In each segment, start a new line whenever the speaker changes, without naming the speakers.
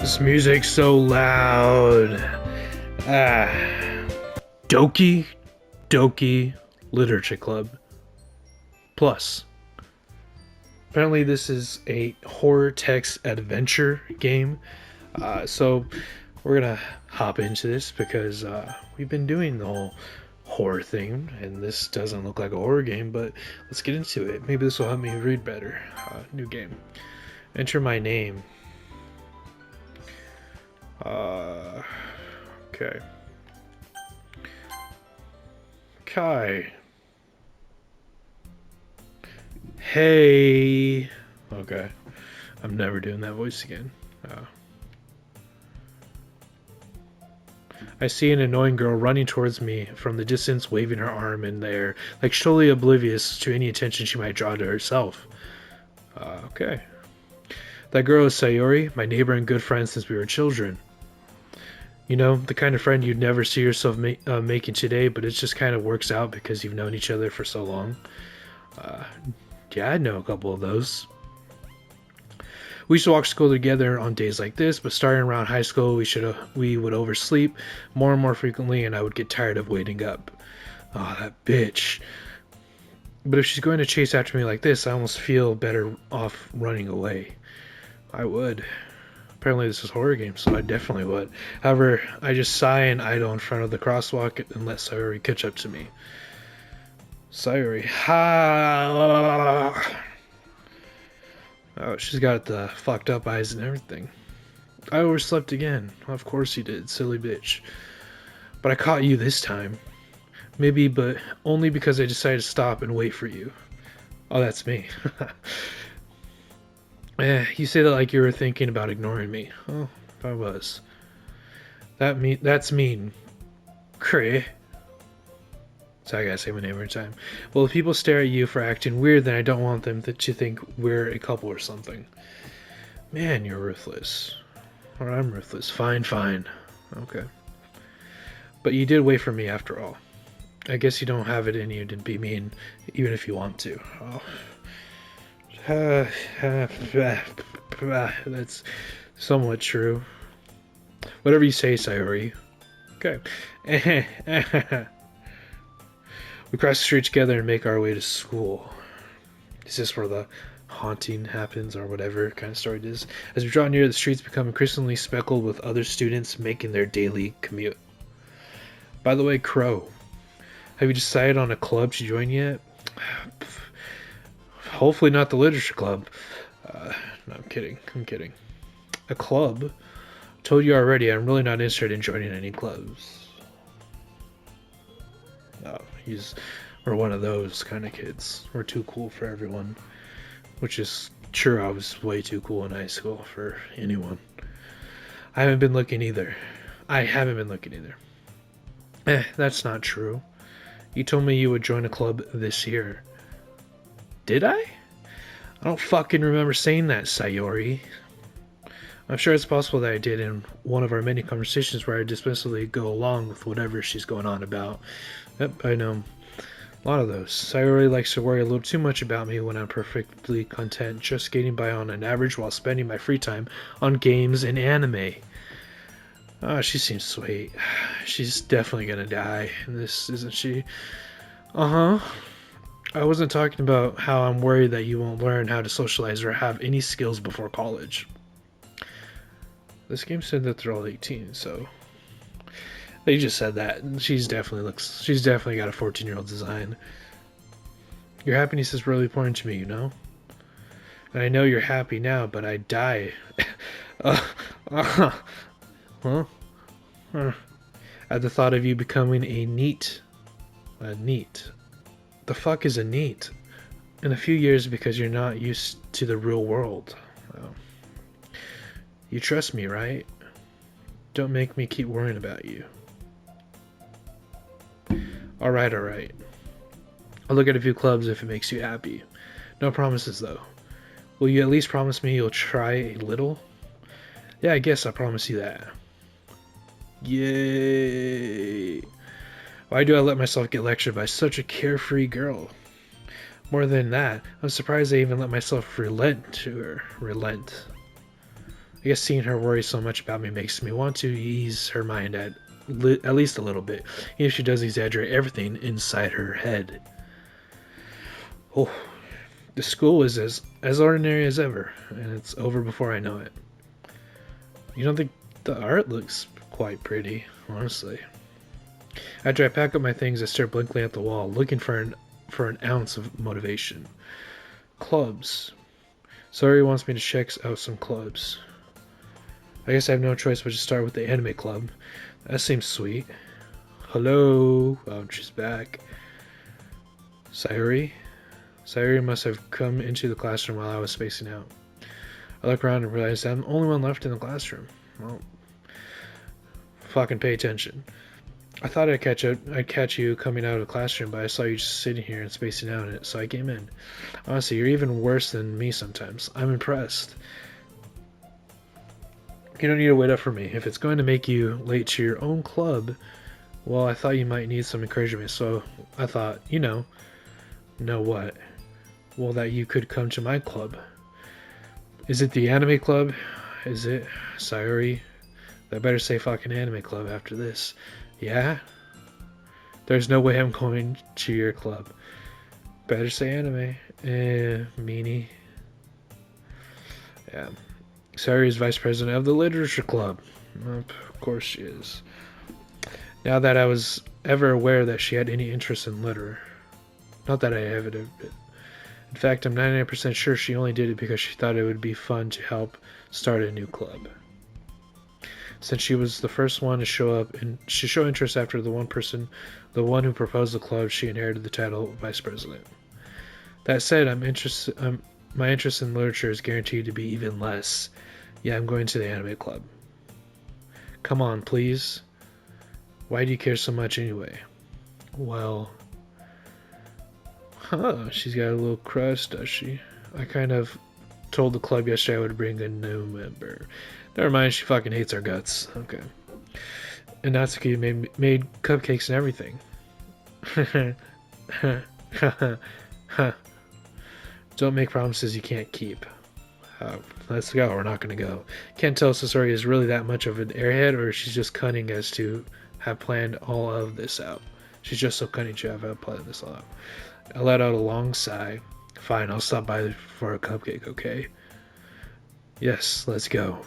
This music's so loud. Ah. Doki Doki Literature Club Plus. Apparently this is a horror text adventure game. So we're gonna hop into this because we've been doing the whole horror thing, and this doesn't look like a horror game, but let's get into it. Maybe this will help me read better. New game. Enter my name. Okay. Kai. Hey. Okay. I'm never doing that voice again. I see an annoying girl running towards me from the distance, waving her arm in the air, like totally oblivious to any attention she might draw to herself. Okay. That girl is Sayori, my neighbor and good friend since we were children. You know, the kind of friend you'd never see yourself making today, but it just kind of works out because you've known each other for so long. Yeah, I know a couple of those. We used to walk to school together on days like this, but starting around high school, we would oversleep more and more frequently, and I would get tired of waiting up. Oh, that bitch. But if she's going to chase after me like this, I almost feel better off running away. I would. Apparently this is a horror game, so I definitely would. However, I just sigh and idle in front of the crosswalk and let Sayori catch up to me. Sayori. Ha! Oh, she's got the fucked up eyes and everything. I overslept again. Of course you did, silly bitch. But I caught you this time. Maybe, but only because I decided to stop and wait for you. Oh, that's me. You say that like you were thinking about ignoring me. Oh, if I was. That's mean. Cray. So I gotta say my name every time. Well, if people stare at you for acting weird, then I don't want them to think we're a couple or something. Man, you're ruthless. Or I'm ruthless. Fine. Okay. But you did wait for me after all. I guess you don't have it in you to be mean, even if you want to. Oh. That's somewhat true. Whatever you say, Sayori. Okay. We cross the street together and make our way to school. Is this where the haunting happens, or whatever kind of story it is? As we draw near, the streets become increasingly speckled with other students making their daily commute. By the way, Crow, have you decided on a club to join yet? Hopefully not the literature club. No, I'm kidding. A club? Told you already, I'm really not interested in joining any clubs. Oh, we're one of those kind of kids. We're too cool for everyone. Which is true, I was way too cool in high school for anyone. I haven't been looking either. That's not true. You told me you would join a club this year. Did I? I don't fucking remember saying that, Sayori. I'm sure it's possible that I did in one of our many conversations where I dismissively go along with whatever she's going on about. Yep, I know. A lot of those. Sayori likes to worry a little too much about me when I'm perfectly content just skating by on an average while spending my free time on games and anime. Oh, she seems sweet. She's definitely gonna die in this, isn't she? Uh-huh. I wasn't talking about how I'm worried that you won't learn how to socialize or have any skills before college. This game said that they're all 18, so they just said that. She's definitely got a 14-year-old design. Your happiness is really important to me, you know? And I know you're happy now, but I die. Huh? At the thought of you becoming a neat. The fuck is a neat? In a few years because you're not used to the real world. Well, you trust me, right? Don't make me keep worrying about you. Alright. I'll look at a few clubs if it makes you happy. No promises, though. Will you at least promise me you'll try a little? Yeah, I guess I'll promise you that. Yay! Why do I let myself get lectured by such a carefree girl? More than that, I'm surprised I even let myself relent to her. Relent. I guess seeing her worry so much about me makes me want to ease her mind at least a little bit, even if she does exaggerate everything inside her head. Oh, the school is as ordinary as ever, and it's over before I know it. You don't think the art looks quite pretty, honestly. After I pack up my things, I stare blankly at the wall, looking for an ounce of motivation. Clubs. Sorry wants me to check out some clubs. I guess I have no choice but to start with the anime club. That seems sweet. Hello? Oh, she's back. Sayori? Sayori must have come into the classroom while I was spacing out. I look around and realize I'm the only one left in the classroom. Well, fucking pay attention. I thought I'd catch you coming out of the classroom, but I saw you just sitting here and spacing out in it, so I came in. Honestly, you're even worse than me sometimes. I'm impressed. You don't need to wait up for me. If it's going to make you late to your own club, well, I thought you might need some encouragement, so I thought, know what? Well, that you could come to my club. Is it the anime club? Is it? Sayori? I better say fucking anime club after this. Yeah? There's no way I'm going to your club. Better say anime. Meanie. Yeah. Sayori is vice president of the literature club. Of course she is. Now that I was ever aware that she had any interest in literature. Not that I have it. In fact, I'm 99% sure she only did it because she thought it would be fun to help start a new club. Since she was the first one to show up and to show interest after the one who proposed the club, she inherited the title of vice president. That said, my interest in literature is guaranteed to be even less. Yeah, I'm going to the anime club. Come on, please. Why do you care so much anyway? Well, she's got a little crush, does she? I kind of told the club yesterday I would bring a new member. Never mind, she fucking hates our guts. Okay. And Natsuki made cupcakes and everything. Don't make promises you can't keep. Let's go. We're not going to go. Can't tell if Sasori is really that much of an airhead or she's just cunning as to have planned all of this out. She's just so cunning to have planned this all out. I let out a long sigh. Fine, I'll stop by for a cupcake, okay? Yes, let's go.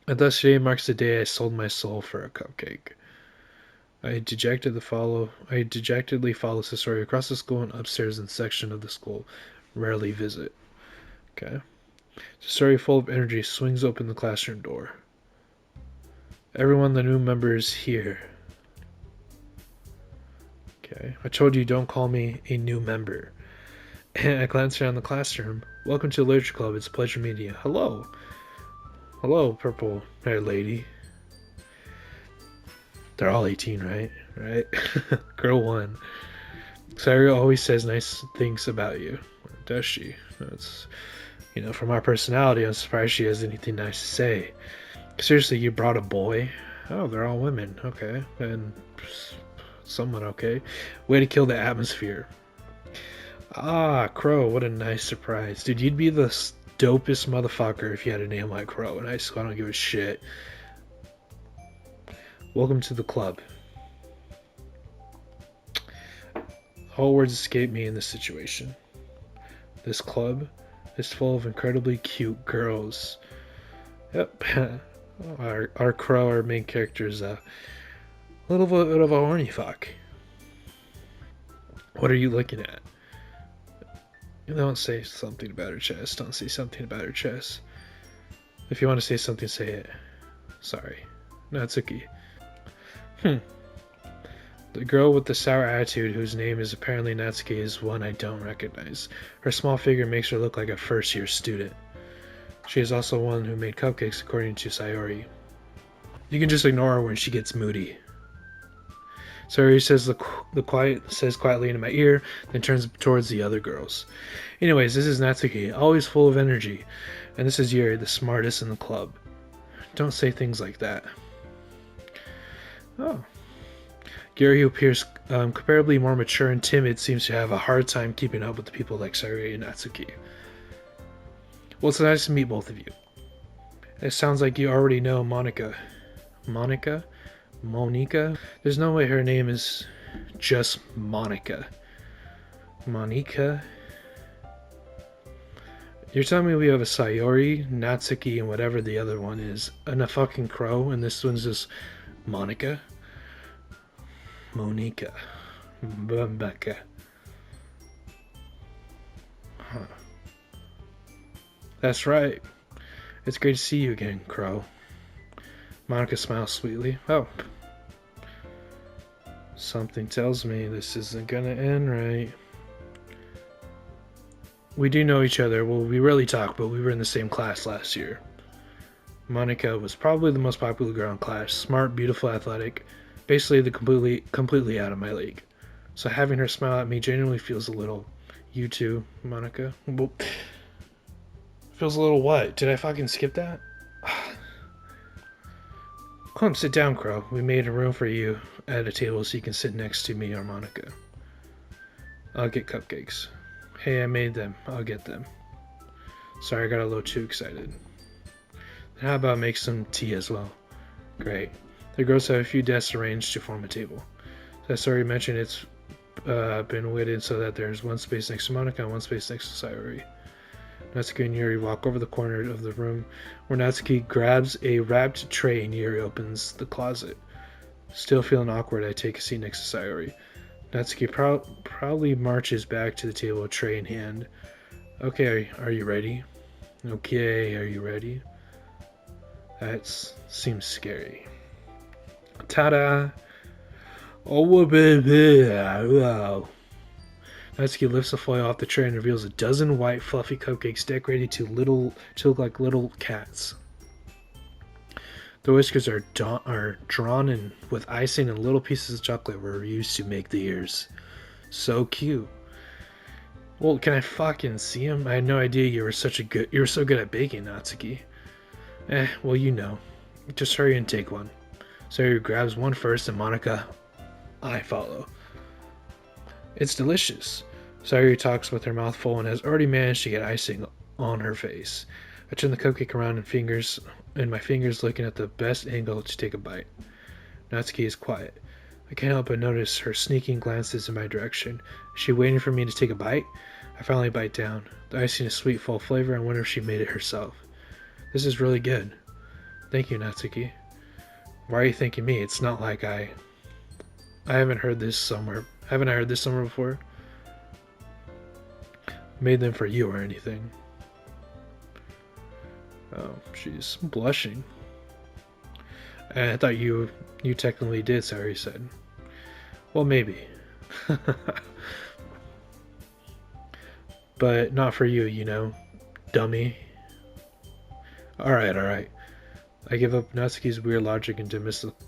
And thus today marks the day I sold my soul for a cupcake. I dejectedly follow Sasori across the school and upstairs in the section of the school rarely visit. Okay. Sasori, full of energy, swings open the classroom door. Everyone, the new member is here. Okay. I told you don't call me a new member. And I glanced around the classroom. Welcome to the Literature Club. It's a pleasure meeting you. Hello. Hello, purple-haired lady. They're all 18, right? Right? Girl 1. Sayori always says nice things about you. Does she? That's, from our personality, I'm surprised she has anything nice to say. Seriously, you brought a boy? Oh, they're all women. Okay. And somewhat okay. Way to kill the atmosphere. Ah, Crow, what a nice surprise. Dude, you'd be the dopest motherfucker if you had a name like Crow in high school. I don't give a shit. Welcome to the club. All words escape me in this situation. This club is full of incredibly cute girls. Yep. Our Crow, our main character, is a little bit of a horny fuck. What are you looking at? Don't say something about her chest. Don't say something about her chest. If you want to say something, say it. Sorry. Natsuki. The girl with the sour attitude, whose name is apparently Natsuki, is one I don't recognize. Her small figure makes her look like a first-year student. She is also one who made cupcakes, according to Sayori. You can just ignore her when she gets moody. Sayori says quietly into my ear, then turns towards the other girls. Anyways, this is Natsuki, always full of energy, and this is Yuri, the smartest in the club. Don't say things like that. Oh. Gary, who appears comparably more mature and timid, seems to have a hard time keeping up with the people like Sayori and Natsuki. Well, it's nice to meet both of you. It sounds like you already know Monica. Monica? Monica? There's no way her name is just Monica. Monica? You're telling me we have a Sayori, Natsuki, and whatever the other one is, and a fucking crow, and this one's just Monica? Monica. Rebecca. Huh. That's right. It's great to see you again, Crow. Monica smiles sweetly. Oh. Something tells me this isn't gonna end right. We do know each other. Well, we rarely talk, but we were in the same class last year. Monica was probably the most popular girl in class. Smart, beautiful, athletic. Basically, completely out of my league. So having her smile at me genuinely feels a little... You too, Monica? Well, feels a little what? Did I fucking skip that? Come, sit down, Crow. We made a room for you at a table so you can sit next to me or Monica. I'll get cupcakes. Hey, I made them. I'll get them. Sorry, I got a little too excited. Then how about make some tea as well? Great. The girls have a few desks arranged to form a table. As I already mentioned, it's been weighted so that there's one space next to Monica and one space next to Sayori. Natsuki and Yuri walk over the corner of the room where Natsuki grabs a wrapped tray and Yuri opens the closet. Still feeling awkward, I take a seat next to Sayori. Natsuki proudly marches back to the table, tray in hand. Okay, are you ready? Okay, are you ready? That seems scary. Ta-da! Oh, baby! Wow. Natsuki lifts the foil off the tray and reveals a dozen white, fluffy cupcakes decorated to look like little cats. The whiskers are drawn in with icing, and little pieces of chocolate were used to make the ears. So cute. Well, can I fucking see them? I had no idea you were so good at baking, Natsuki. Well, you know. Just hurry and take one. Sayori grabs one first, and Monica, I follow. It's delicious. Sayori talks with her mouth full and has already managed to get icing on her face. I turn the cupcake around and my fingers looking at the best angle to take a bite. Natsuki is quiet. I can't help but notice her sneaking glances in my direction. Is she waiting for me to take a bite? I finally bite down. The icing is sweet, full of flavor. I wonder if she made it herself. This is really good. Thank you, Natsuki. Why are you thanking me? It's not like I haven't heard this somewhere. Haven't I heard this somewhere before? Made them for you or anything. Oh, she's blushing. I thought you technically did, Sayori said. Well, maybe. But not for you, you know, dummy. Alright. I give up Natsuki's weird logic and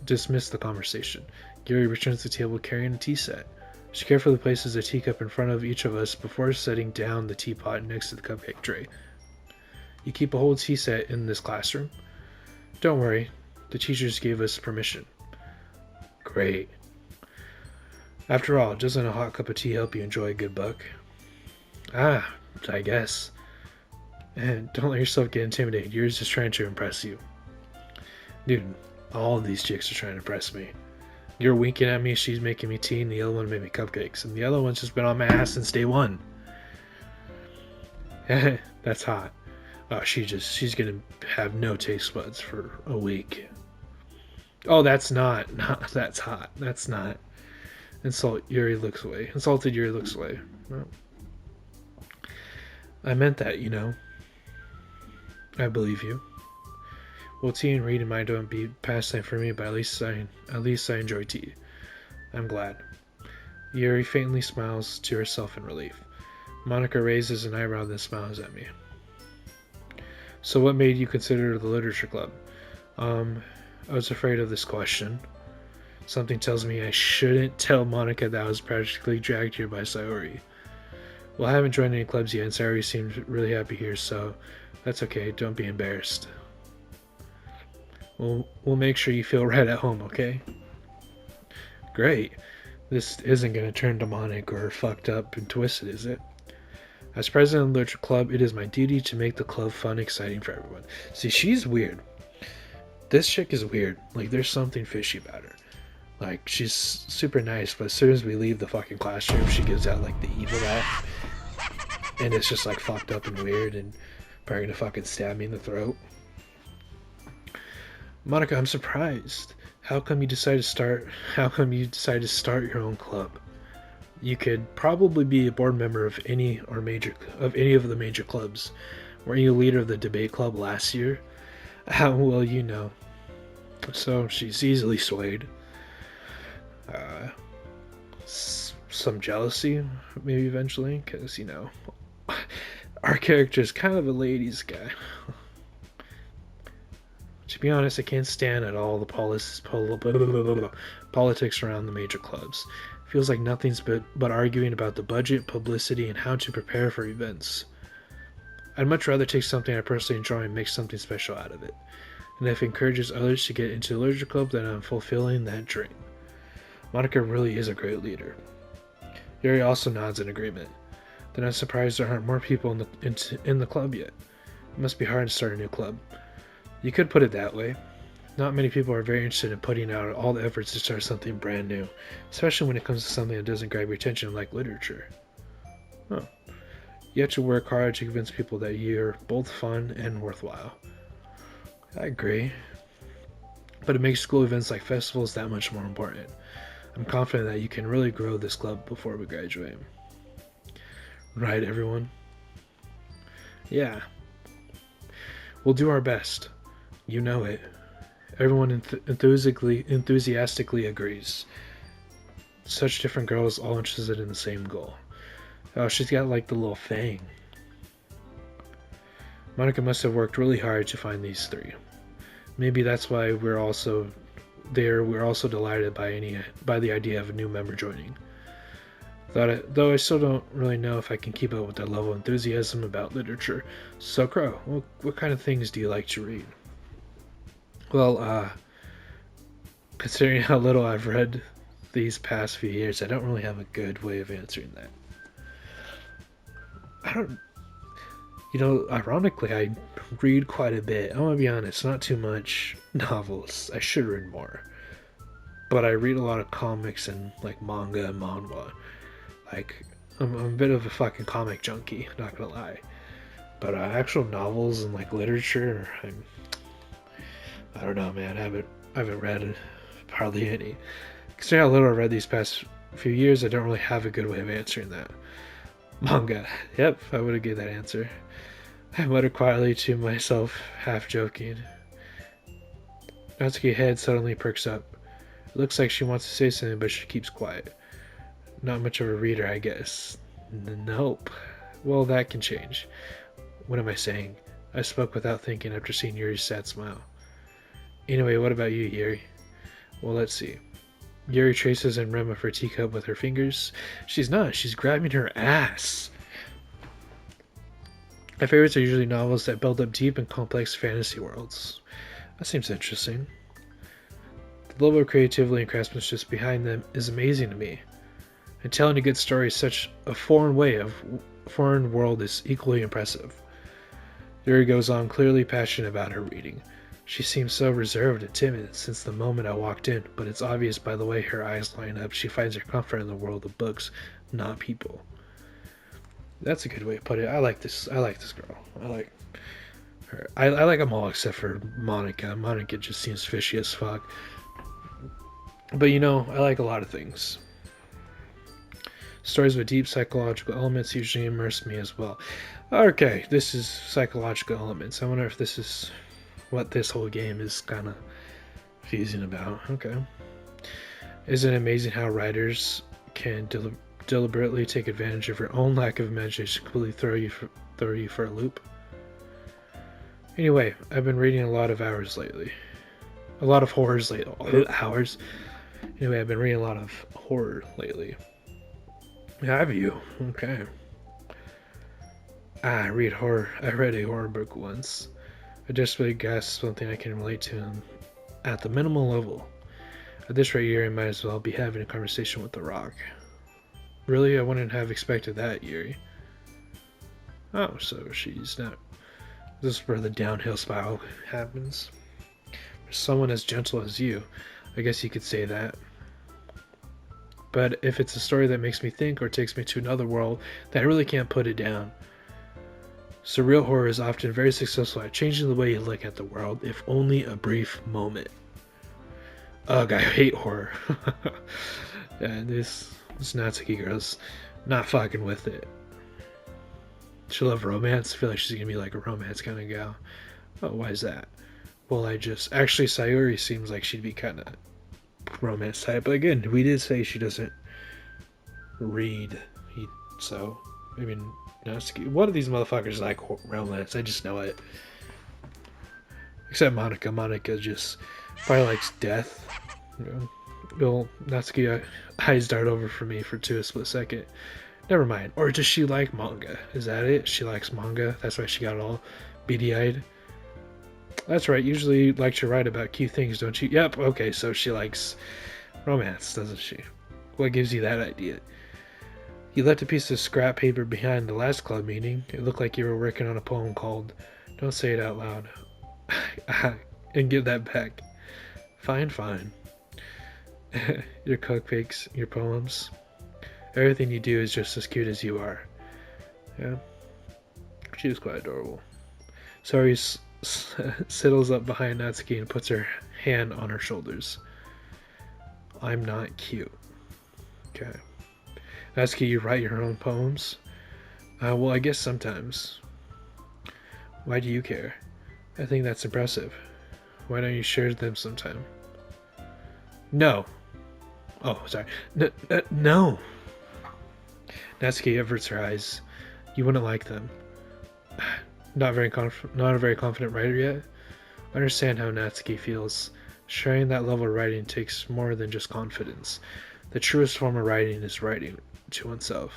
dismiss the conversation. Yuri returns to the table carrying a tea set. She carefully places a teacup in front of each of us before setting down the teapot next to the cupcake tray. You keep a whole tea set in this classroom? Don't worry, the teachers gave us permission. Great. After all, doesn't a hot cup of tea help you enjoy a good book? I guess. And don't let yourself get intimidated. Yuri's just trying to impress you. Dude, all of these chicks are trying to impress me. You're winking at me, she's making me tea, and the other one made me cupcakes. And the other one's just been on my ass since day one. That's hot. Oh, she's gonna have no taste buds for a week. Oh, that's not. That's hot. That's not. Insulted Yuri looks away. Well, I meant that, you know. I believe you. Well, tea and reading might don't be pastime for me, but at least I enjoy tea. I'm glad. Yuri faintly smiles to herself in relief. Monica raises an eyebrow, then smiles at me. So what made you consider the literature club? I was afraid of this question. Something tells me I shouldn't tell Monica that I was practically dragged here by Sayori. Well, I haven't joined any clubs yet, and Sayori seems really happy here, so that's okay. Don't be embarrassed. We'll make sure you feel right at home, okay? Great. This isn't going to turn demonic or fucked up and twisted, is it? As president of the literature club, it is my duty to make the club fun and exciting for everyone. See, she's weird. This chick is weird. Like, there's something fishy about her. Like, she's super nice, but as soon as we leave the fucking classroom, she gives out, like, the evil laugh. And it's just, like, fucked up and weird and probably gonna fucking stab me in the throat. Monica, I'm surprised. How come you decided to start your own club? You could probably be a board member of any of the major clubs. Weren't you leader of the debate club last year? How well you know. So she's easily swayed. Some jealousy, maybe eventually, because, you know, our character is kind of a ladies' guy. To be honest, I can't stand at all the politics around the major clubs. It feels like nothing's but arguing about the budget, publicity, and how to prepare for events. I'd much rather take something I personally enjoy and make something special out of it. And if it encourages others to get into the literature club, then I'm fulfilling that dream. Monica really is a great leader. Yuri also nods in agreement. Then I'm surprised there aren't more people in the club yet. It must be hard to start a new club. You could put it that way. Not many people are very interested in putting out all the efforts to start something brand new, especially when it comes to something that doesn't grab your attention like literature. Huh. You have to work hard to convince people that you're both fun and worthwhile. I agree. But it makes school events like festivals that much more important. I'm confident that you can really grow this club before we graduate. Right, everyone? Yeah. We'll do our best. You know it. Everyone enthusiastically agrees. Such different girls all interested in the same goal. Oh, she's got like the little fang. Monica must have worked really hard to find these three. Maybe that's why we're also delighted by the idea of a new member joining. Though I still don't really know if I can keep up with that level of enthusiasm about literature. So, Crow, what kind of things do you like to read? Well, considering how little I've read these past few years, I don't really have a good way of answering that. Ironically, I read quite a bit. I'm gonna be honest, not too much novels. I should read more. But I read a lot of comics and, like, manga and manhwa. Like, I'm a bit of a fucking comic junkie, not gonna lie. But actual novels and, like, literature, I don't know, man. I haven't read hardly any. Considering how little I read these past few years, I don't really have a good way of answering that. Manga. Yep, I would have gave that answer. I muttered quietly to myself, half joking. Natsuki's head suddenly perks up. It looks like she wants to say something, but she keeps quiet. Not much of a reader, I guess. Nope. Well, that can change. What am I saying? I spoke without thinking after seeing Yuri's sad smile. Anyway, what about you, Yuri? Well, let's see. Yuri traces and rim of her teacup with her fingers. She's not. She's grabbing her ass. My favorites are usually novels that build up deep and complex fantasy worlds. That seems interesting. The level of creativity and craftsmanship behind them is amazing to me. And telling a good story in such a foreign world is equally impressive. Yuri goes on, clearly passionate about her reading. She seems so reserved and timid since the moment I walked in, but it's obvious by the way her eyes line up she finds her comfort in the world of books, not people. That's a good way to put it. I like this girl. I like her. I like them all except for Monica. Monica just seems fishy as fuck. But I like a lot of things. Stories with deep psychological elements usually immerse me as well. Okay, this is psychological elements. I wonder if this is what this whole game is kind of fusing about. Okay. Isn't it amazing how writers can deliberately take advantage of your own lack of imagination to completely throw you for a loop? Anyway, I've been reading a lot of hours lately. A lot of horrors lately. Hours. Anyway, I've been reading a lot of horror lately. Have you? Okay. I read horror. I read a horror book once. I desperately gasped something I can relate to at the minimal level. At this rate, Yuri might as well be having a conversation with the Rock. Really? I wouldn't have expected that, Yuri. Oh, so she's not. This is where the downhill spiral happens. For someone as gentle as you, I guess you could say that. But if it's a story that makes me think or takes me to another world, then I really can't put it down. Surreal horror is often very successful at changing the way you look at the world, if only a brief moment. Ugh, I hate horror. Yeah, this Natsuki girl's not fucking with it. She'll love romance. I feel like she's gonna be like a romance kind of gal. Oh, why is that? Well, actually Sayuri seems like she'd be kind of romance type. But again, we did say she doesn't read, so I mean, Natsuki. One of these motherfuckers like romance. I just know it. Except Monica. Monica just probably likes death. You know, Bill Natsuki eyes dart over for me for a split second. Never mind. Or does she like manga? Is that it? She likes manga. That's why she got all beady-eyed. That's right. Usually like to write about cute things, don't you? Yep. Okay. So she likes romance, doesn't she? What gives you that idea? You left a piece of scrap paper behind the last club meeting. It looked like you were working on a poem called "Don't Say It Out Loud," and give that back. Fine, fine. Your cupcakes, your poems. Everything you do is just as cute as you are. Yeah. She was quite adorable. Sorry settles up behind Natsuki and puts her hand on her shoulders. I'm not cute. Okay. Natsuki, you write your own poems? Well, I guess sometimes. Why do you care? I think that's impressive. Why don't you share them sometime? No. Oh, sorry. No. Natsuki averts her eyes. You wouldn't like them. Not a very confident writer yet. I understand how Natsuki feels. Sharing that level of writing takes more than just confidence. The truest form of writing is writing to oneself.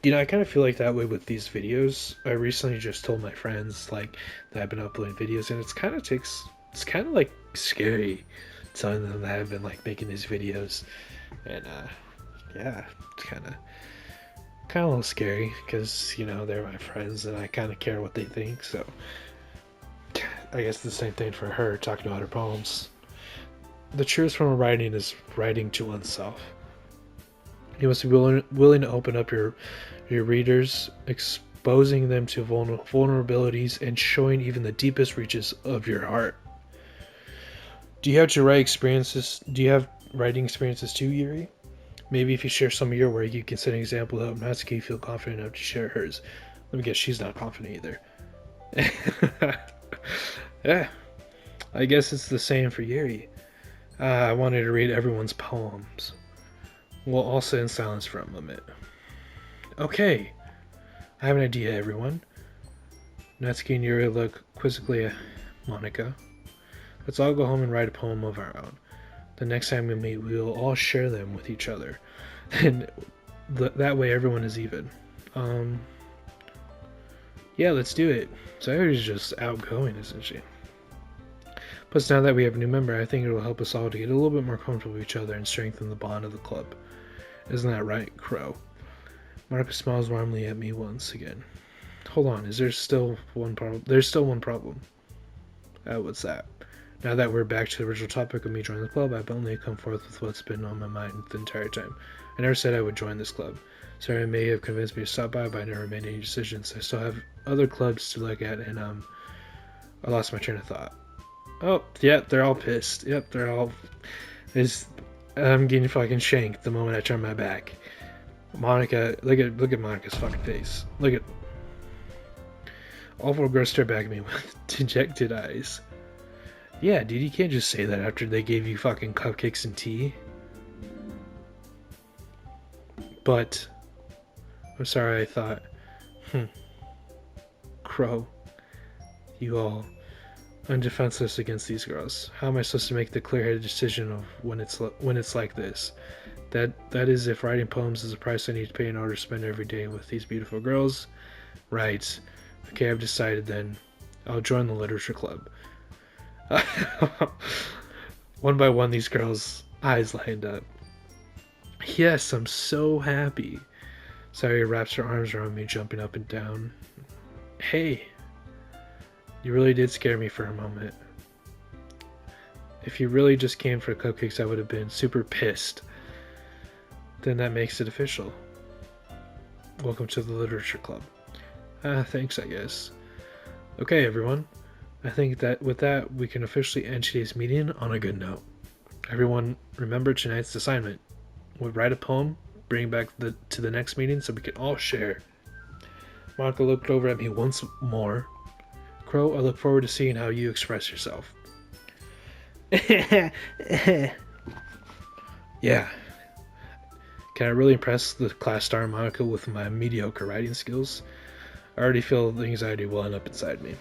You know, I kind of feel like that way with these videos. I recently just told my friends like that I've been uploading videos, and it's kind of like scary telling them that I've been like making these videos, and yeah, it's kind of a little scary because you know they're my friends and I kind of care what they think. So I guess the same thing for her talking about her poems. The truest form of writing is writing to oneself. You must be willing to open up your readers, exposing them to vulnerabilities and showing even the deepest reaches of your heart. Do you have writing experiences too, Yuri? Maybe if you share some of your work, you can set an example to help Natsuki feel confident enough to share hers. Let me guess, she's not confident either. Yeah, I guess it's the same for Yuri. I wanted to read everyone's poems. We'll all sit in silence for a moment. Okay, I have an idea, everyone. Natsuki and Yuri look quizzically at Monica. Let's all go home and write a poem of our own. The next time we meet, we will all share them with each other. And that way everyone is even. Yeah, let's do it. Sayori's just outgoing, isn't she? Plus, now that we have a new member, I think it will help us all to get a little bit more comfortable with each other and strengthen the bond of the club. Isn't that right, Crow? Monica smiles warmly at me once again. Hold on, there's still one problem. What's that? Now that we're back to the original topic of me joining the club, I've only come forth with what's been on my mind the entire time. I never said I would join this club. Sorry, may have convinced me to stop by, but I never made any decisions. I still have other clubs to look at, and I lost my train of thought. Oh, yep, they're all pissed. Yep, they're all... I'm getting fucking shanked the moment I turn my back. Monica, look at Monica's fucking face. Look at... All four girls stare back at me with dejected eyes. Yeah, dude, you can't just say that after they gave you fucking cupcakes and tea. But... I'm sorry, I thought... Crow. You all... I'm defenseless against these girls. How am I supposed to make the clear-headed decision of when it's like this? That is, if writing poems is the price I need to pay in order to spend every day with these beautiful girls. Right. Okay, I've decided then. I'll join the literature club. One by one, these girls' eyes lined up. Yes, I'm so happy. Sayori wraps her arms around me, jumping up and down. Hey, you really did scare me for a moment. If you really just came for cupcakes, I would have been super pissed. Then that makes it official. Welcome to the Literature Club. Thanks, I guess. Okay, everyone. I think that with that, we can officially end today's meeting on a good note. Everyone, remember tonight's assignment. We'll write a poem, bring it back to the next meeting so we can all share. Monica looked over at me once more. Crow, I look forward to seeing how you express yourself. Yeah. Can I really impress the class star Monica with my mediocre writing skills? I already feel the anxiety welling up inside me.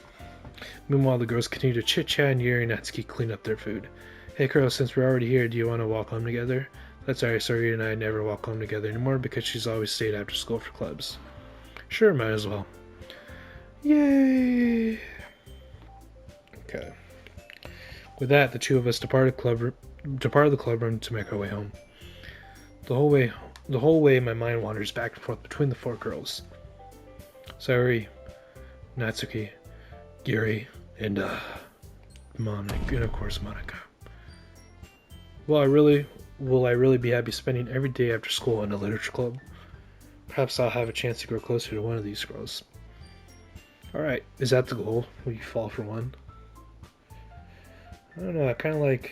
Meanwhile, the girls continue to chit-chat and Yuri and Natsuki clean up their food. Hey, Crow, since we're already here, do you want to walk home together? That's alright, Sayori and I never walk home together anymore because she's always stayed after school for clubs. Sure, might as well. Yay! Okay. With that, the two of us departed the club room to make our way home. The whole way, my mind wanders back and forth between the four girls. Sayori, Natsuki, Yuri, and Monica, and of course Monica. Will I really be happy spending every day after school in a literature club? Perhaps I'll have a chance to grow closer to one of these girls. Alright, is that the goal? Will you fall for one? I don't know, I kinda like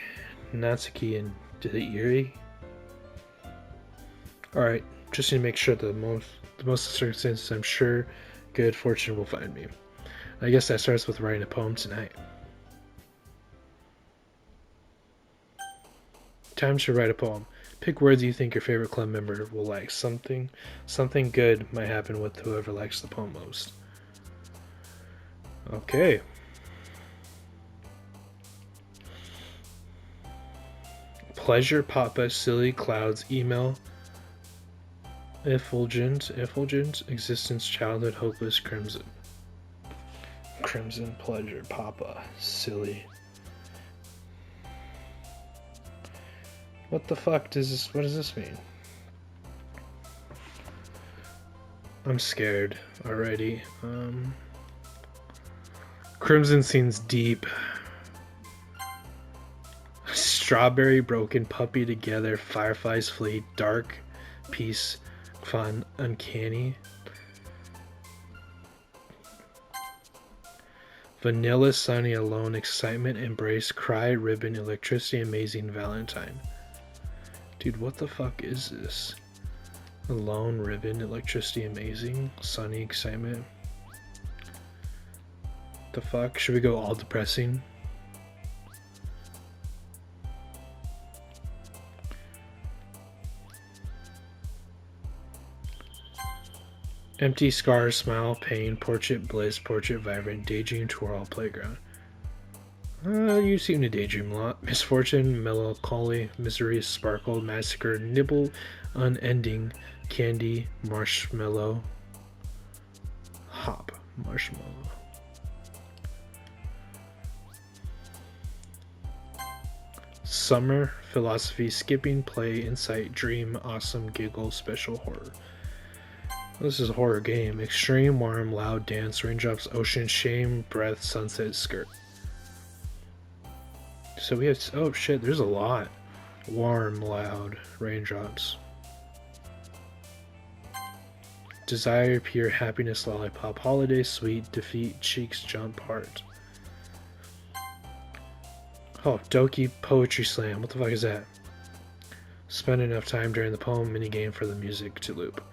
Natsuki and Yuri. Alright, just to make sure the most of circumstances, I'm sure good fortune will find me. I guess that starts with writing a poem tonight. Time to write a poem. Pick words you think your favorite club member will like. Something good might happen with whoever likes the poem most. Okay. Pleasure, Papa, silly, clouds, email, effulgent, existence, childhood, hopeless, crimson. Crimson, pleasure, Papa, silly. What the fuck what does this mean? I'm scared already. Crimson seems deep. Strawberry, broken, puppy together, fireflies flee, dark, peace, fun, uncanny. Vanilla, sunny, alone, excitement, embrace, cry, ribbon, electricity, amazing, Valentine. Dude, what the fuck is this? Alone, ribbon, electricity, amazing, sunny, excitement. The fuck? Should we go all depressing? Empty, scar, smile, pain, portrait, bliss, portrait, vibrant, daydream, twirl, playground. You seem to daydream a lot. Misfortune, melancholy, misery, sparkle, massacre, nibble, unending, candy, marshmallow, hop, marshmallow. Summer, philosophy, skipping, play, insight, dream, awesome, giggle, special, horror. This is a horror game. Extreme, warm, loud, dance, raindrops, ocean, shame, breath, sunset, skirt. So we have, oh shit, there's a lot. Warm, loud, raindrops. Desire, pure, happiness, lollipop, holiday, sweet, defeat, cheeks, jump, heart. Oh, Doki Poetry Slam. What the fuck is that? Spend enough time during the poem minigame for the music to loop.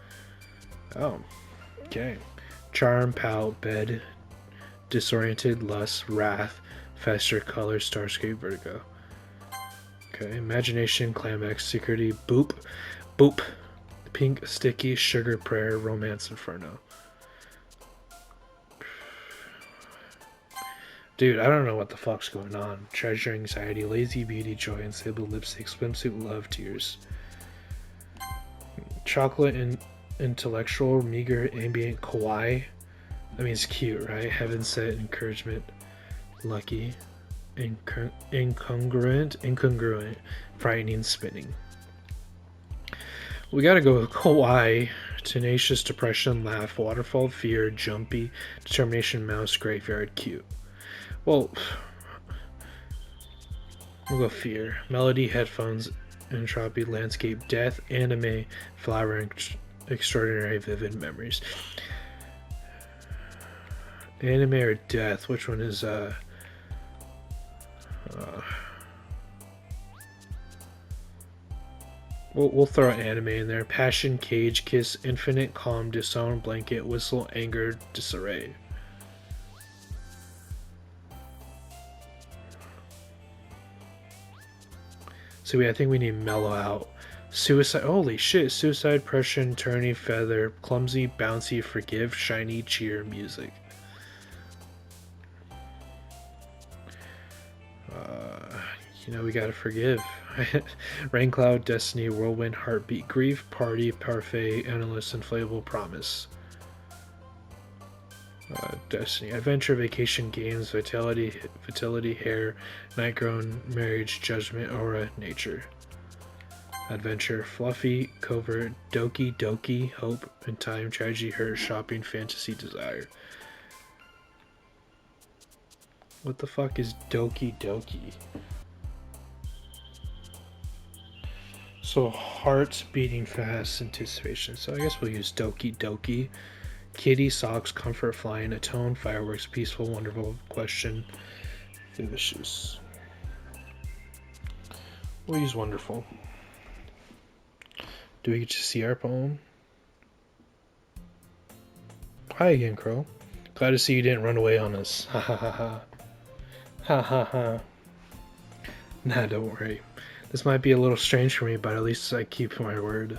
Oh, okay. Charm, pout, bed, disoriented, lust, wrath, fester, color, starscape, vertigo. Okay, imagination, climax, security, boop, boop, pink, sticky, sugar, prayer, romance, inferno. Dude, I don't know what the fuck's going on. Treasure, anxiety, lazy beauty, joy, unstable lipstick, swimsuit, love, tears. Chocolate and intellectual, meager, ambient, kawaii. I mean, it's cute, right? Heaven sent, encouragement, lucky, incongruent, frightening, spinning. We gotta go with kawaii. Tenacious depression, laugh, waterfall, fear, jumpy, determination, mouse, graveyard, cute. Well, we'll go fear. Melody, headphones, entropy, landscape, death, anime, flower, extraordinary, vivid memories. Anime or death? Which one is we'll throw anime in there. Passion, cage, kiss, infinite, calm, disown, blanket, whistle, anger, disarray. So I think we need mellow out. Suicide, holy shit, suicide, pressure, tourney, feather, clumsy, bouncy, forgive, shiny, cheer, music. We gotta forgive. Rain cloud, destiny, whirlwind, heartbeat, grief, party, parfait, endless, inflatable, promise. Destiny, adventure, vacation, games, vitality, hair, night grown, marriage, judgment, aura, nature. Adventure, fluffy, covert, Doki Doki, hope and time, tragedy, hurt, shopping, fantasy, desire. What the fuck is Doki Doki? So hearts beating fast, anticipation. So I guess we'll use Doki Doki. Kitty, socks, comfort, flying, atone, fireworks, peaceful, wonderful, question, delicious. We'll use wonderful. Do we get to see our poem? Hi again, Crow. Glad to see you didn't run away on us. Ha ha ha ha. Ha ha ha. Nah, don't worry. This might be a little strange for me, but at least I keep my word.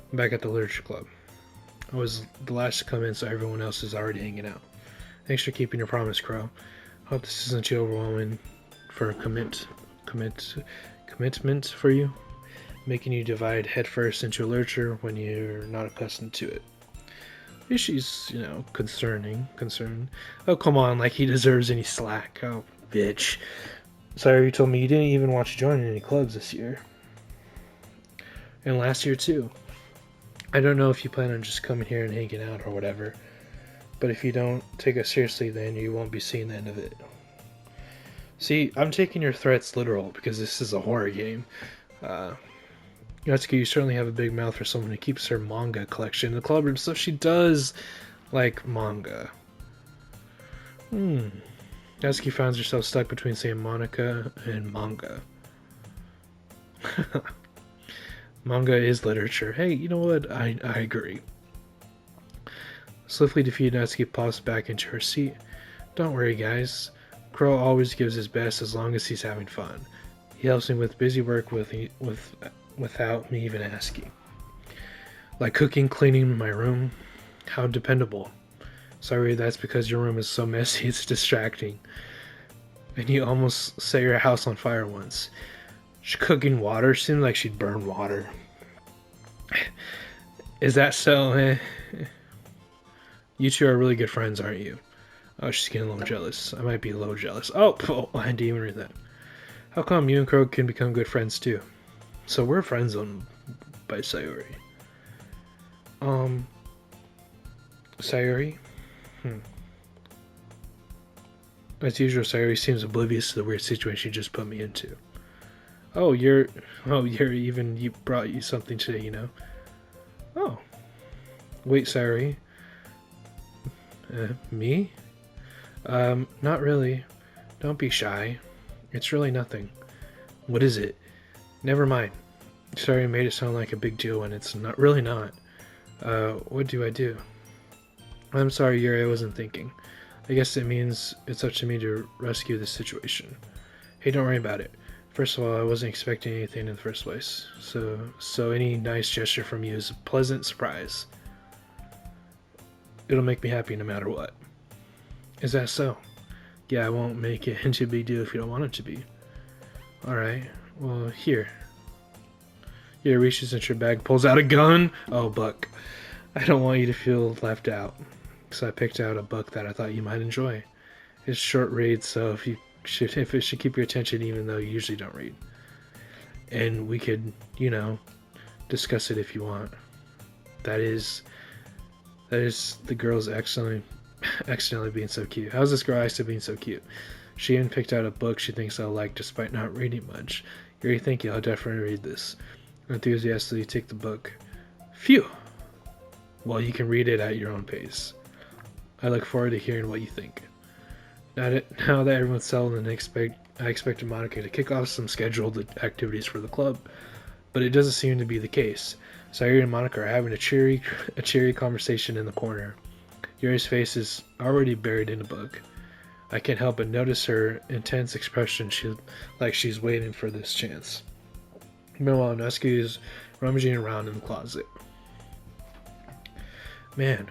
I'm back at the literature club. I was the last to come in, so everyone else is already hanging out. Thanks for keeping your promise, Crow. Hope this isn't too overwhelming for a commitment for you, making you divide headfirst into literature when you're not accustomed to it. She's, concerned. Oh, come on, like he deserves any slack. Oh, bitch. Sorry, you told me you didn't even want to join any clubs this year. And last year, too. I don't know if you plan on just coming here and hanging out or whatever, but if you don't take us seriously, then you won't be seeing the end of it. See, I'm taking your threats literal because this is a horror game. Yatsuki, you certainly have a big mouth for someone who keeps her manga collection in the club room, so she does like manga. Yatsuki finds herself stuck between saying Monica and manga. Manga is literature. Hey, you know what? I agree. Swiftly defeated, Natsuki pops back into her seat. Don't worry, guys. Crow always gives his best as long as he's having fun. He helps me with busy work without me even asking. Like cooking, cleaning my room. How dependable. Sorry, that's because your room is so messy it's distracting. And you almost set your house on fire once. She's cooking water. Seems like she'd burn water. Is that so? You two are really good friends, aren't you? Oh, she's getting a little jealous. I might be a little jealous. Oh, I didn't even read that. How come you and Crow can become good friends too? So we're friend zoned by Sayori. Sayori? As usual, Sayori seems oblivious to the weird situation you just put me into. You brought you something today, you know? Oh. Wait, Sayori. Me? Not really. Don't be shy. It's really nothing. What is it? Never mind. Sorry, made it sound like a big deal when it's not really not. What do I do? I'm sorry, Yuri, I wasn't thinking. I guess it means it's up to me to rescue this situation. Hey, don't worry about it. First of all, I wasn't expecting anything in the first place. So any nice gesture from you is a pleasant surprise. It'll make me happy no matter what. Is that so? Yeah, I won't make it into a big deal if you don't want it to be. Alright, well, here. Here, reaches into your bag, pulls out a gun. Oh, Buck. I don't want you to feel left out. So I picked out a book that I thought you might enjoy. It's short read, so if it should keep your attention even though you usually don't read. And we could, Discuss it if you want. That is the girl's accidentally being so cute. How's this girl actually being so cute? She even picked out a book she thinks I'll like despite not reading much. Yuri, thank you. I'll definitely read this. Enthusiastically take the book. Phew! Well, you can read it at your own pace. I look forward to hearing what you think. Now that everyone's settled and I expected Monica to kick off some scheduled activities for the club, but it doesn't seem to be the case. Sayuri and Monica are having a cheery conversation in the corner. Yuri's face is already buried in a book. I can't help but notice her intense expression, like she's waiting for this chance. Meanwhile, Natsuki is rummaging around in the closet. Man,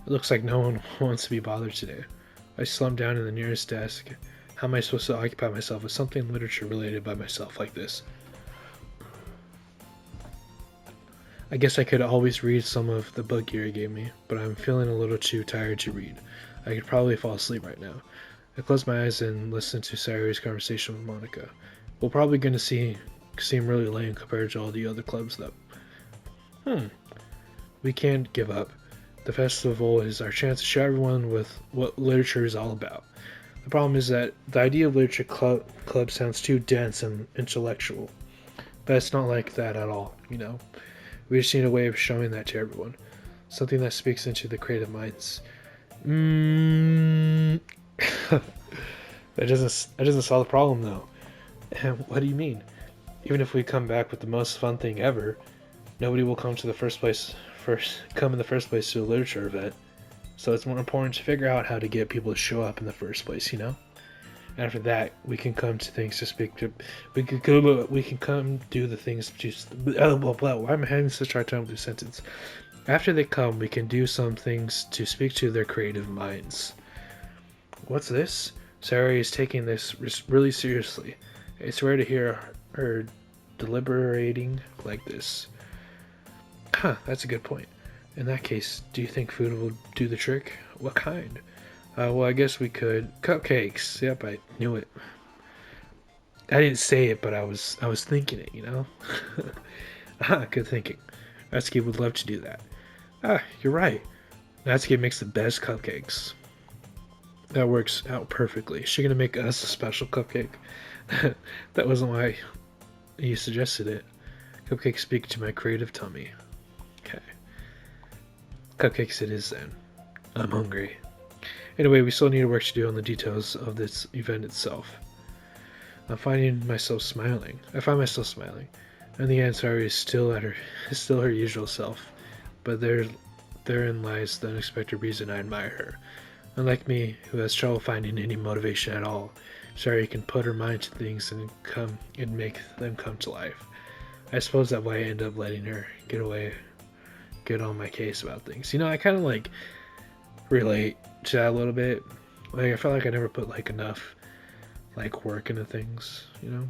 it looks like no one wants to be bothered today. I slump down in the nearest desk. How am I supposed to occupy myself with something literature related by myself like this? I guess I could always read some of the book Yuri gave me, but I'm feeling a little too tired to read. I could probably fall asleep right now. I close my eyes and listen to Sayuri's conversation with Monica. We're probably going to seem really lame compared to all the other clubs, though. We can't give up. The festival is our chance to show everyone with what literature is all about. The problem is that the idea of literature club sounds too dense and intellectual. But it's not like that at all, you know. We just need a way of showing that to everyone. Something that speaks into the creative minds. That doesn't solve the problem, though. What do you mean? Even if we come back with the most fun thing ever, nobody will come in the first place to a literature event. So it's more important to figure out how to get people to show up in the first place, you know? After that, we can come to things to speak to. We can come do the things to. Why am I having such a hard time with this sentence? After they come, we can do some things to speak to their creative minds. What's this? Sayuri is taking this really seriously. It's rare to hear her deliberating like this. That's a good point. In that case, do you think food will do the trick? What kind? Well, I guess we could. Cupcakes. Yep, I knew it. I didn't say it, but I was thinking it, you know? Good thinking. Natsuki would love to do that. You're right. Natsuki makes the best cupcakes. That works out perfectly. Is she gonna make us a special cupcake? That wasn't why you suggested it. Cupcakes speak to my creative tummy. Okay. Cupcakes it is then. I'm hungry. Anyway, we still need work to do on the details of this event itself. I find myself smiling. In the end, Sayuri is still her usual self, but therein lies the unexpected reason I admire her. Unlike me, who has trouble finding any motivation at all, Sayuri can put her mind to things and make them come to life. I suppose that's why I end up letting her get on my case about things. You know, I kind of like relate to that a little bit. Like, I felt like I never put like enough like work into things, you know.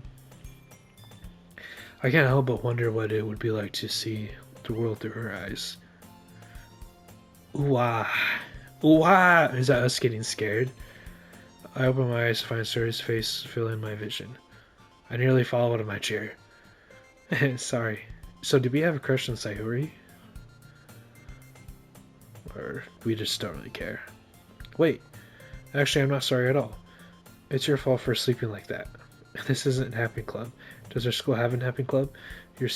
I can't help but wonder what it would be like to see the world through her eyes. Ooh ah! Is that us getting scared? I open my eyes to find Sayuri's face filling my vision. I nearly fall out of my chair. Sorry. So, do we have a crush on Sayuri? Or we just don't really care? Wait. Actually, I'm not sorry at all. It's your fault for sleeping like that. This isn't Happy Club. Does our school have a Happy Club? You're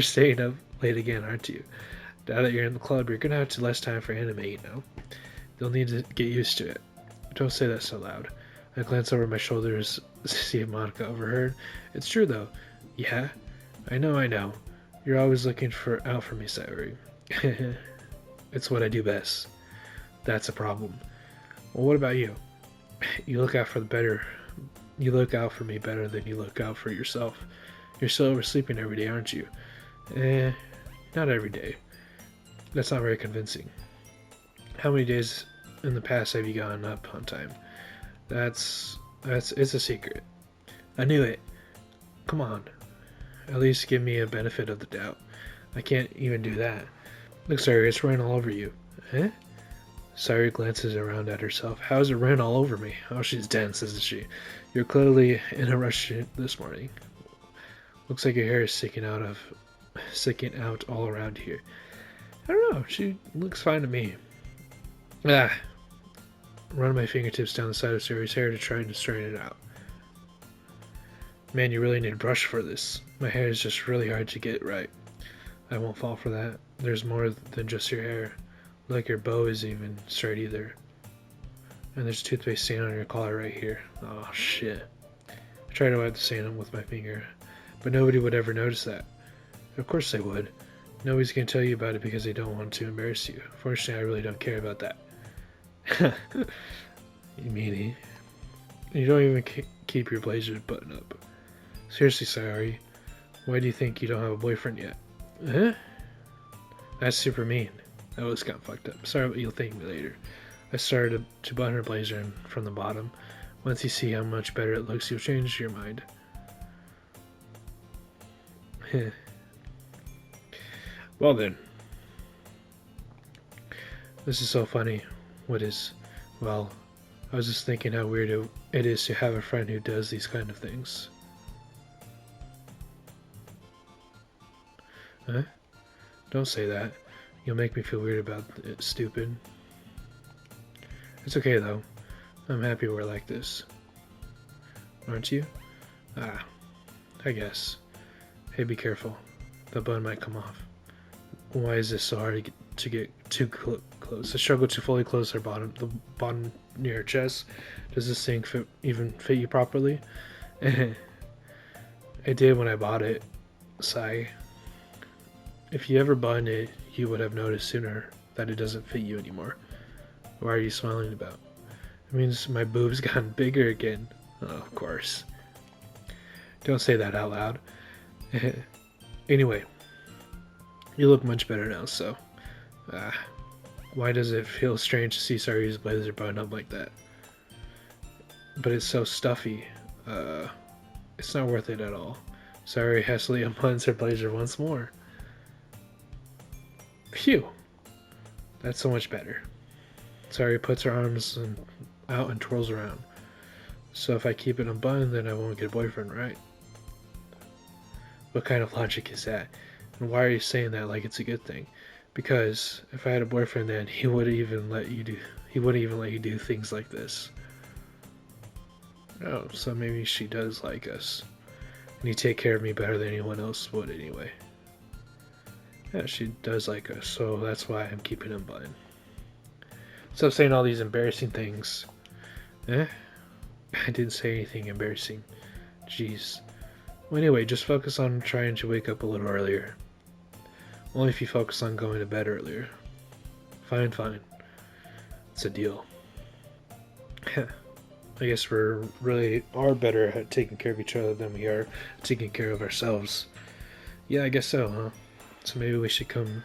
staying up late again, aren't you? Now that you're in the club, you're gonna have less time for anime, you know? You'll need to get used to it. Don't say that so loud. I glance over my shoulders to see if Monica overheard. It's true, though. Yeah? I know. You're always looking out for me, Sayuri. It's what I do best. That's a problem. Well, what about you? You look out for me better than you look out for yourself. You're still oversleeping every day, aren't you? Not every day. That's not very convincing. How many days in the past have you gotten up on time? It's a secret. I knew it. Come on. At least give me a benefit of the doubt. I can't even do that. Look, Sayuri, it's raining all over you. Eh? Sayuri glances around at herself. How's it rain all over me? Oh, she's dense, isn't she? You're clearly in a rush this morning. Looks like your hair is sticking out of sticking out all around here. I don't know. She looks fine to me. Ah. Run my fingertips down the side of Sari's hair to try to straighten it out. Man, you really need a brush for this. My hair is just really hard to get right. I won't fall for that. There's more than just your hair. Like your bow is even straight either. And there's toothpaste stain on your collar right here. Oh shit. I tried to wipe the stain up with my finger, but nobody would ever notice that. Of course they would. Nobody's gonna tell you about it because they don't want to embarrass you. Fortunately, I really don't care about that. You meanie. You don't even keep your blazers buttoned up. Seriously, Sayori, why do you think you don't have a boyfriend yet? Huh? That's super mean. That was kind of fucked up. Sorry, but you'll thank me later. I started to button her blazer from the bottom. Once you see how much better it looks, you'll change your mind. Well then. This is so funny. What is? Well, I was just thinking how weird it is to have a friend who does these kind of things. Huh? Don't say that. You'll make me feel weird about it, stupid. It's okay though. I'm happy we're like this. Aren't you? Ah, I guess. Hey, be careful. The bun might come off. Why is this so hard to get too close? I struggle to fully close the bottom near her chest. Does this thing even fit you properly? It did when I bought it. Sigh. If you ever button it, you would have noticed sooner that it doesn't fit you anymore. Why are you smiling about? It means my boobs gotten bigger again. Oh, of course. Don't say that out loud. Anyway, you look much better now, so... why does it feel strange to see Sayori's blazer buttoned up like that? But it's so stuffy. It's not worth it at all. Sayori hastily unbuttons her blazer once more. Phew! That's so much better. Sayori puts her arms out and twirls around. So if I keep it unbuttoned, then I won't get a boyfriend, right? What kind of logic is that? And why are you saying that like it's a good thing? Because if I had a boyfriend, then he wouldn't even let you do things like this. Oh, so maybe she does like us. And you take care of me better than anyone else would anyway. Yeah, she does like us, so that's why I'm keeping him buttoned. Stop saying all these embarrassing things. I didn't say anything embarrassing. Jeez. Well, anyway, just focus on trying to wake up a little earlier. Only if you focus on going to bed earlier. Fine. It's a deal. I guess we're really are better at taking care of each other than we are taking care of ourselves. Yeah, I guess so, huh? So maybe we should come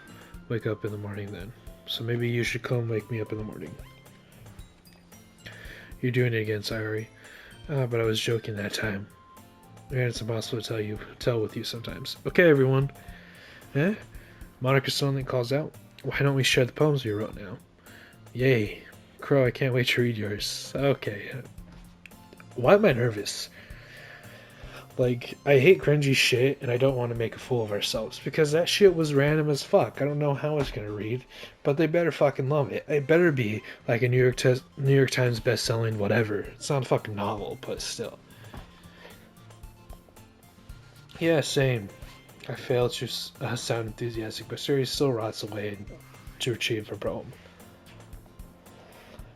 wake up in the morning then. So maybe you should come wake me up in the morning. You're doing it again, Sayori. But I was joking that time. And it's impossible to tell with you sometimes. Okay, everyone. Monica suddenly calls out. Why don't we share the poems we wrote now? Yay. Crow, I can't wait to read yours. Okay. Why am I nervous? Like, I hate cringy shit, and I don't want to make a fool of ourselves, because that shit was random as fuck. I don't know how it's gonna read, but they better fucking love it. It better be like a New York Times best-selling whatever. It's not a fucking novel, but still. Yeah, same. I failed to sound enthusiastic, but Siri still rots away to achieve her poem.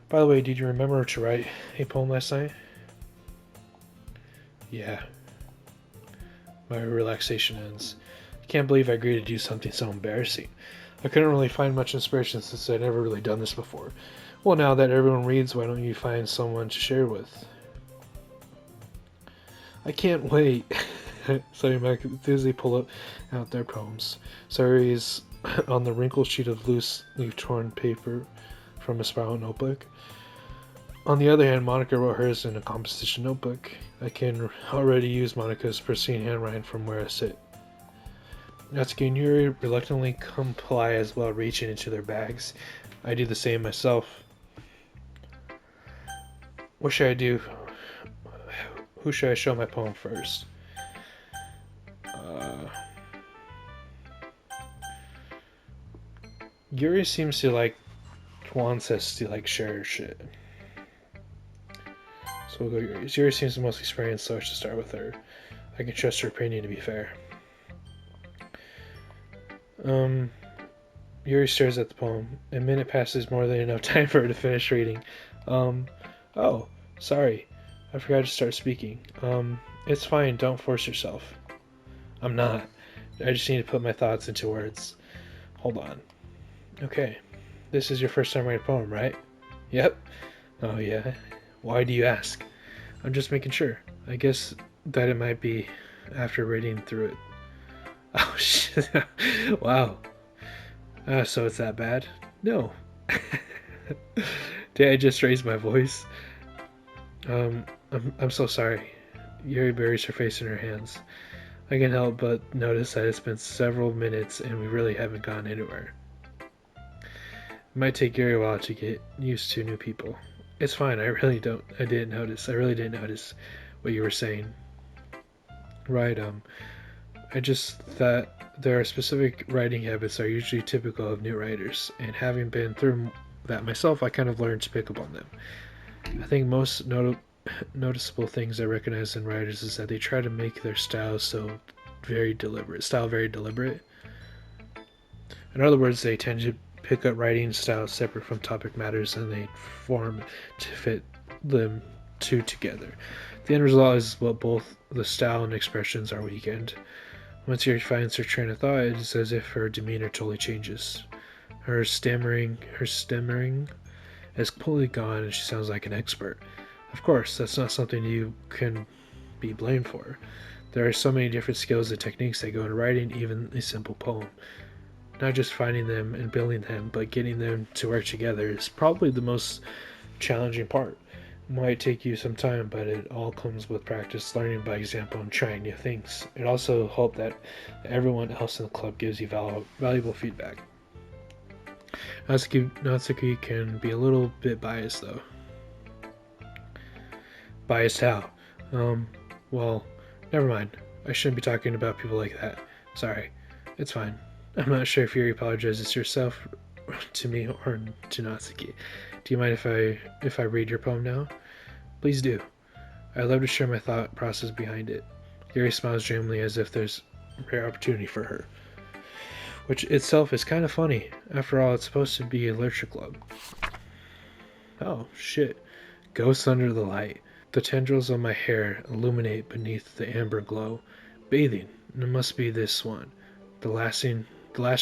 By the way, did you remember to write a poem last night? Yeah. My relaxation ends. I can't believe I agreed to do something so embarrassing. I couldn't really find much inspiration since I'd never really done this before. Well, now that everyone reads, why don't you find someone to share with? I can't wait. Sorry, Mike. Enthusiastically pull out their poems. Sorry is on the wrinkled sheet of loosely torn paper from a spiral notebook. On the other hand, Monica wrote hers in a composition notebook. I can already use Monica's pristine handwriting from where I sit. Natsuki reluctantly comply as well, reaching into their bags. I do the same myself. What should I do? Who should I show my poem first? Yuri seems to wants us to share shit. So we'll go Yuri. Yuri seems the most experienced, so I should start with her. I can trust her opinion to be fair. Yuri stares at the poem. A minute passes, more than enough time for her to finish reading. Oh, sorry. I forgot to start speaking. It's fine, don't force yourself. I'm not. I just need to put my thoughts into words. Hold on. Okay. This is your first time writing a poem, right? Yep. Oh, yeah. Why do you ask? I'm just making sure. I guess that it might be after reading through it. Oh, shit. Wow. So it's that bad? No. Did I just raise my voice? I'm so sorry. Yuri buries her face in her hands. I can't help but notice that it's been several minutes and we really haven't gone anywhere. It might take Yuri a while to get used to new people. It's fine, I really didn't notice what you were saying. Right, I just thought there are specific writing habits that are usually typical of new writers, and having been through that myself, I kind of learned to pick up on them. I think most noticeable things I recognize in writers is that they try to make their style very deliberate. In other words, they tend to pick up writing styles separate from topic matters and they form to fit them two together. The end result is what both the style and expressions are weakened. Once she finds her train of thought, it is as if her demeanor totally changes. Her stammering is completely gone and she sounds like an expert. Of course, that's not something you can be blamed for. There are so many different skills and techniques that go into writing even a simple poem. Not just finding them and building them, but getting them to work together is probably the most challenging part. It might take you some time, but it all comes with practice, learning by example, and trying new things. It also helps that everyone else in the club gives you valuable feedback. Natsuki can be a little bit biased, though. Biased how? Well, never mind. I shouldn't be talking about people like that. Sorry. It's fine. I'm not sure if Yuri apologizes to herself, to me, or to Natsuki. Do you mind if I read your poem now? Please do. I'd love to share my thought process behind it. Yuri smiles dreamily as if there's a rare opportunity for her. Which itself is kind of funny. After all, it's supposed to be a literature club. Oh, shit. Ghosts under the light. The tendrils of my hair illuminate beneath the amber glow. Bathing. It must be this one. The last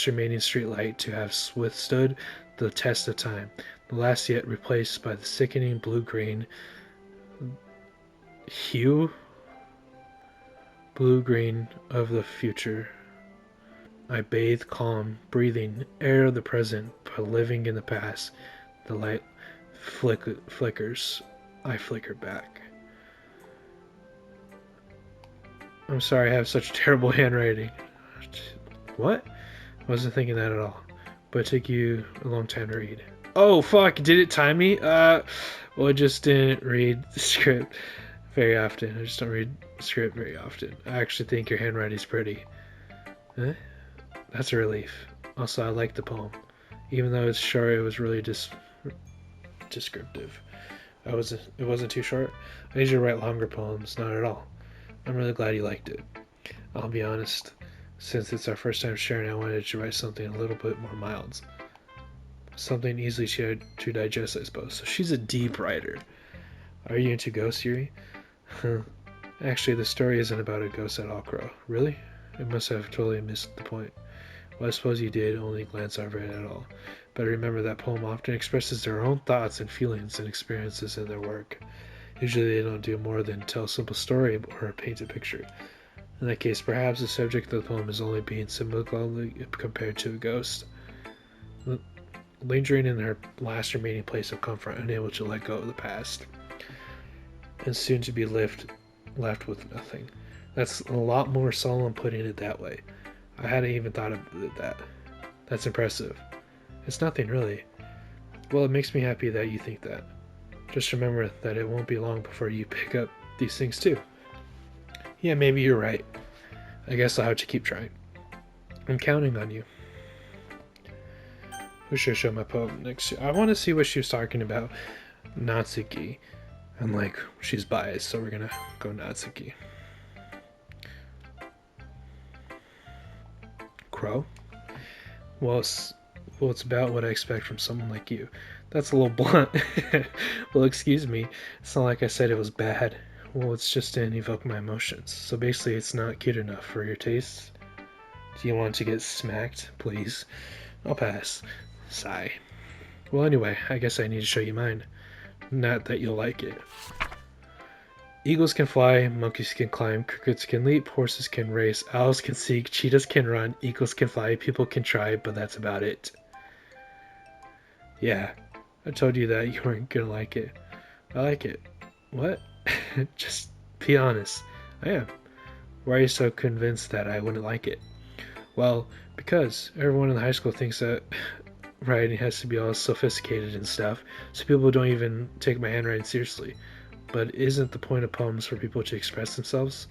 remaining streetlight to have withstood the test of time. The last yet replaced by the sickening blue-green hue. Blue-green of the future. I bathe calm, breathing air of the present, but living in the past. The light flickers. I flicker back. I'm sorry I have such terrible handwriting. What? I wasn't thinking that at all. But it took you a long time to read. Oh, fuck. Did it time me? Well, I just didn't read the script very often. I just don't read the script very often. I actually think your handwriting's pretty. Huh? That's a relief. Also, I like the poem. Even though it's short, it was really descriptive. It wasn't too short. I usually write longer poems, not at all. I'm really glad you liked it. I'll be honest, since it's our first time sharing, I wanted to write something a little bit more mild. Something easily to digest, I suppose. So she's a deep writer. Are you into ghosts, Yuri? Actually, the story isn't about a ghost at all, Crow. Really? I must have totally missed the point. Well, I suppose you did only glance over it at all. But remember that poem often expresses their own thoughts and feelings and experiences in their work. Usually they don't do more than tell a simple story or paint a picture. In that case, perhaps the subject of the poem is only being symbolically compared to a ghost. Lingering in her last remaining place of comfort, unable to let go of the past. And soon to be left with nothing. That's a lot more solemn putting it that way. I hadn't even thought of that. That's impressive. It's nothing really. Well, it makes me happy that you think that. Just remember that it won't be long before you pick up these things too. Yeah, maybe you're right. I guess I'll have to keep trying. I'm counting on you. Who should I show my poem next? I want to see what she was talking about. Natsuki. I'm like, she's biased, so we're gonna go Natsuki. Crow? Well, it's about what I expect from someone like you. That's a little blunt. Well, excuse me. It's not like I said it was bad. Well, it's just to evoke my emotions. So basically, it's not cute enough for your taste. Do you want to get smacked? Please. I'll pass. Sigh. Well, anyway, I guess I need to show you mine. Not that you'll like it. Eagles can fly, monkeys can climb, crickets can leap, horses can race, owls can seek, cheetahs can run, eagles can fly, people can try, but that's about it. Yeah, I told you that you weren't gonna like it. I like it. What? Just be honest. I am. Why are you so convinced that I wouldn't like it? Well, because everyone in the high school thinks that writing has to be all sophisticated and stuff, so people don't even take my handwriting seriously. But isn't the point of poems for people to express themselves?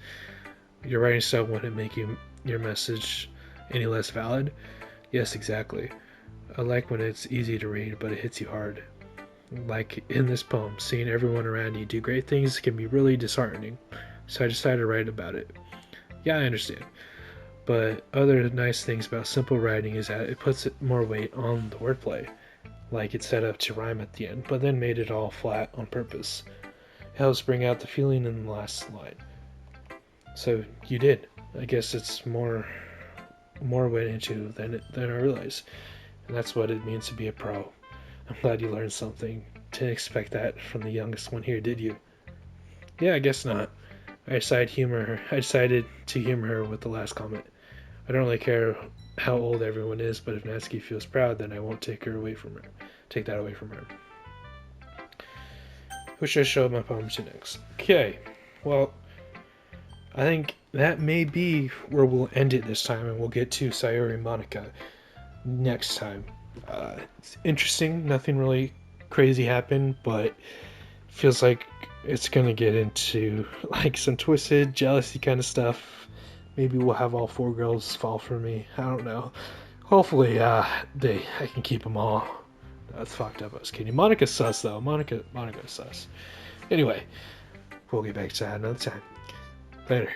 Your writing style wouldn't make your message any less valid? Yes, exactly. I like when it's easy to read, but it hits you hard. Like in this poem, seeing everyone around you do great things can be really disheartening. So I decided to write about it. Yeah, I understand. But other nice things about simple writing is that it puts more weight on the wordplay. Like it's set up to rhyme at the end, but then made it all flat on purpose. It helps bring out the feeling in the last line. So you did. I guess it's more went into than I realized. And that's what it means to be a pro. I'm glad you learned something. Didn't expect that from the youngest one here, did you? Yeah, I guess not. I decided to humor her with the last comment. I don't really care how old everyone is, but if Natsuki feels proud, then I won't take that away from her. Who should I show my poem to next? Okay, well, I think that may be where we'll end it this time, and we'll get to Sayori Monica next time. It's interesting. Nothing really crazy happened, but feels like it's gonna get into like some twisted jealousy kind of stuff. Maybe we'll have all 4 girls fall for me. I don't know. Hopefully, I can keep them all. That's fucked up. I was kidding. Monica's sus though. Monica's sus. Anyway, we'll get back to that another time. Later.